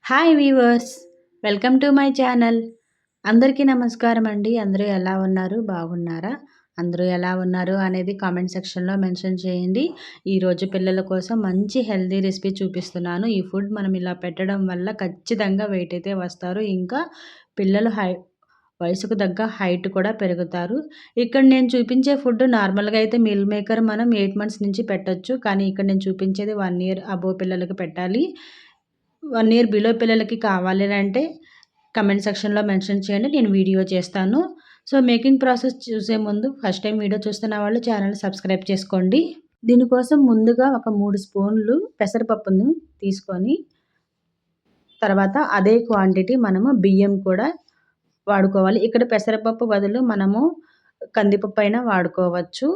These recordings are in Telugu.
Hi weavers, welcome to my channel. అందరికీ నమస్కారం అండి. అందరూ ఎలా ఉన్నారు? బాగున్నారా? అందరూ ఎలా ఉన్నారు అనేది కామెంట్ సెక్షన్లో మెన్షన్ చేయండి. ఈరోజు పిల్లల కోసం మంచి హెల్తీ రెసిపీ చూపిస్తున్నాను. ఈ ఫుడ్ మనం ఇలా పెట్టడం వల్ల ఖచ్చితంగా వెయిట్ అయితే వస్తారు. ఇంకా పిల్లలు వయసుకు తగ్గ హైట్ కూడా పెరుగుతారు. ఇక్కడ నేను చూపించే ఫుడ్ నార్మల్గా అయితే మీల్ మేకర్ మనం 8 మంత్స్ నుంచి పెట్టొచ్చు. కానీ ఇక్కడ నేను చూపించేది 1 ఇయర్ అబోవ్ పిల్లలకి పెట్టాలి. 1 ఇయర్ బిలో పిల్లలకి కావాలి అంటే కమెంట్ సెక్షన్లో మెన్షన్ చేయండి, నేను వీడియో చేస్తాను. సో మేకింగ్ ప్రాసెస్ చూసే ముందు ఫస్ట్ టైం వీడియో చూస్తున్న వాళ్ళు ఛానల్ సబ్స్క్రైబ్ చేసుకోండి. దీనికోసం ముందుగా ఒక 3 స్పూన్లు పెసరపప్పును తీసుకొని తర్వాత అదే క్వాంటిటీ మనము బియ్యం కూడా వాడుకోవాలి. ఇక్కడ పెసరపప్పు బదులు మనము కందిపప్పు అయినా వాడుకోవచ్చు.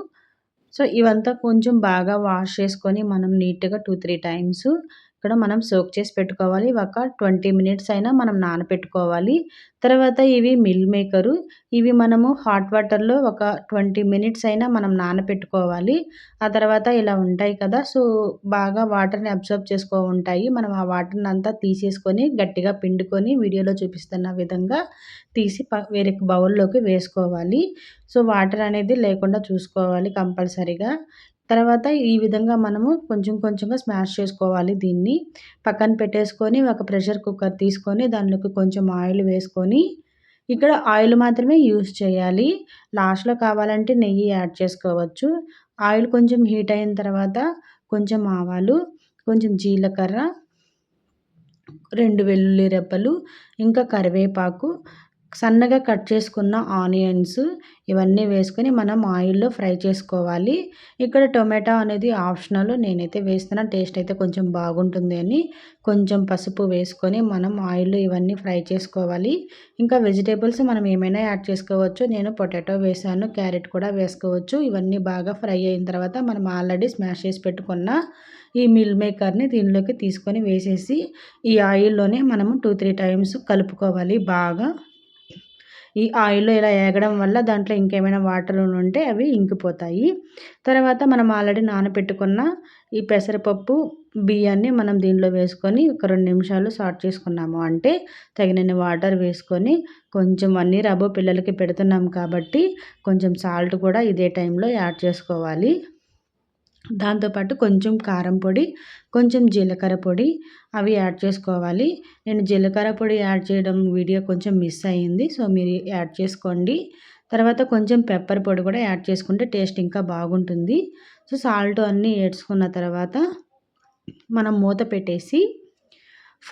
సో ఇవంతా కొంచెం బాగా వాష్ చేసుకొని మనం నీట్గా 2-3 టైమ్స్ ఇక్కడ మనం సోక్ చేసి పెట్టుకోవాలి. ఒక 20 మినిట్స్ అయినా మనం నానపెట్టుకోవాలి. తర్వాత ఇవి మిల్ మేకరు, ఇవి మనము హాట్ వాటర్లో ఒక 20 మినిట్స్ అయినా మనం నానపెట్టుకోవాలి. ఆ తర్వాత ఇలా ఉంటాయి కదా, సో బాగా వాటర్ని అబ్జర్వ్ చేసుకో ఉంటాయి. మనం ఆ వాటర్ని అంతా తీసేసుకొని గట్టిగా పిండుకొని వీడియోలో చూపిస్తున్న విధంగా తీసి వేరే బౌల్లోకి వేసుకోవాలి. సో వాటర్ అనేది లేకుండా చూసుకోవాలి కంపల్సరీగా. తర్వాత ఈ విధంగా మనము కొంచెం కొంచెంగా స్మాష్ చేసుకోవాలి. దీన్ని పక్కన పెట్టేసుకొని ఒక ప్రెషర్ కుక్కర్ తీసుకొని దాంట్లోకి కొంచెం ఆయిల్ వేసుకొని, ఇక్కడ ఆయిల్ మాత్రమే యూజ్ చేయాలి. లాస్ట్లో కావాలంటే నెయ్యి యాడ్ చేసుకోవచ్చు. ఆయిల్ కొంచెం హీట్ అయిన తర్వాత కొంచెం ఆవాలు, కొంచెం జీలకర్ర, 2 వెల్లుల్లి రెబ్బలు, ఇంకా కరివేపాకు, సన్నగా కట్ చేసుకున్న ఆనియన్స్, ఇవన్నీ వేసుకొని మనం ఆయిల్లో ఫ్రై చేసుకోవాలి. ఇక్కడ టొమాటో అనేది ఆప్షనల్, నేనైతే వేస్తున్నా, టేస్ట్ అయితే కొంచెం బాగుంటుంది అని. కొంచెం పసుపు వేసుకొని మనం ఆయిల్లో ఇవన్నీ ఫ్రై చేసుకోవాలి. ఇంకా వెజిటేబుల్స్ మనం ఏమైనా యాడ్ చేసుకోవచ్చు. నేను పొటాటో వేసాను, క్యారెట్ కూడా వేసుకోవచ్చు. ఇవన్నీ బాగా ఫ్రై అయిన తర్వాత మనం ఆల్రెడీ స్మాష్ చేసి పెట్టుకున్న ఈ మిల్ మేకర్ని దీనిలోకి తీసుకొని వేసేసి ఈ ఆయిల్లోనే మనము 2-3 టైమ్స్ కలుపుకోవాలి బాగా. ఈ ఆయిల్లో ఇలా ఏగడం వల్ల దాంట్లో ఇంకేమైనా వాటర్ ఉంటే అవి ఇంకిపోతాయి. తర్వాత మనం ఆల్రెడీ నానబెట్టుకున్న ఈ పెసరపప్పు బియ్యాన్ని మనం దీనిలో వేసుకొని ఒక 2 నిమిషాలు సాట్ చేసుకున్నాము అంటే తగినన్ని వాటర్ వేసుకొని, కొంచెం 1 ఇయర్ అబోవ్ పిల్లలకి పెడుతున్నాం కాబట్టి కొంచెం సాల్ట్ కూడా ఇదే టైంలో యాడ్ చేసుకోవాలి. దాంతోపాటు కొంచెం కారం పొడి, కొంచెం జీలకర్ర పొడి అవి యాడ్ చేసుకోవాలి. నేను జీలకర్ర పొడి యాడ్ చేయడం వీడియో కొంచెం మిస్ అయ్యింది, సో మీరు యాడ్ చేసుకోండి. తర్వాత కొంచెం పెప్పర్ పొడి కూడా యాడ్ చేసుకుంటే టేస్ట్ ఇంకా బాగుంటుంది. సో సాల్ట్ అన్నీ వేసుకున్న తర్వాత మనం మూత పెట్టేసి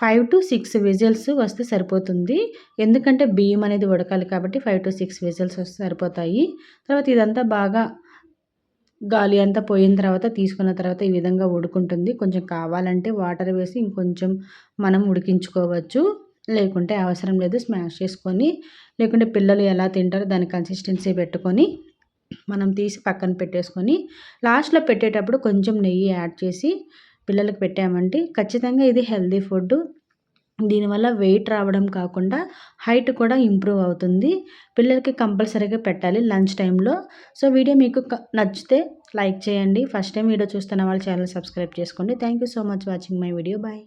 5-6 విజిల్స్ వస్తే సరిపోతుంది. ఎందుకంటే బియ్యం అనేది ఉడకాలి కాబట్టి 5-6 విజిల్స్ వస్తే సరిపోతాయి. తర్వాత ఇదంతా బాగా గాలి అంతా పోయిన తర్వాత తీసుకున్న తర్వాత ఈ విధంగా ఉడుకుంటుంది. కొంచెం కావాలంటే వాటర్ వేసి ఇంకొంచెం మనం ఉడికించుకోవచ్చు, లేకుంటే అవసరం లేదు. స్మాష్ చేసుకొని, లేకుంటే పిల్లలు ఎలా తింటారో దాని కన్సిస్టెన్సీ పెట్టుకొని మనం తీసి పక్కన పెట్టేసుకొని లాస్ట్లో పెట్టేటప్పుడు కొంచెం నెయ్యి యాడ్ చేసి పిల్లలకు పెట్టామంటే ఖచ్చితంగా ఇది హెల్తీ ఫుడ్. దీనివల్ల వెయిట్ రావడం కాకుండా హైట్ కూడా ఇంప్రూవ్ అవుతుంది. పిల్లలకి కంపల్సరీగా పెట్టాలి లంచ్ టైంలో. సో వీడియో మీకు నచ్చితే లైక్ చేయండి. ఫస్ట్ టైం వీడియో చూస్తున్న వాళ్ళు ఛానల్ సబ్స్క్రైబ్ చేసుకోండి. Thank you so much watching my video. Bye.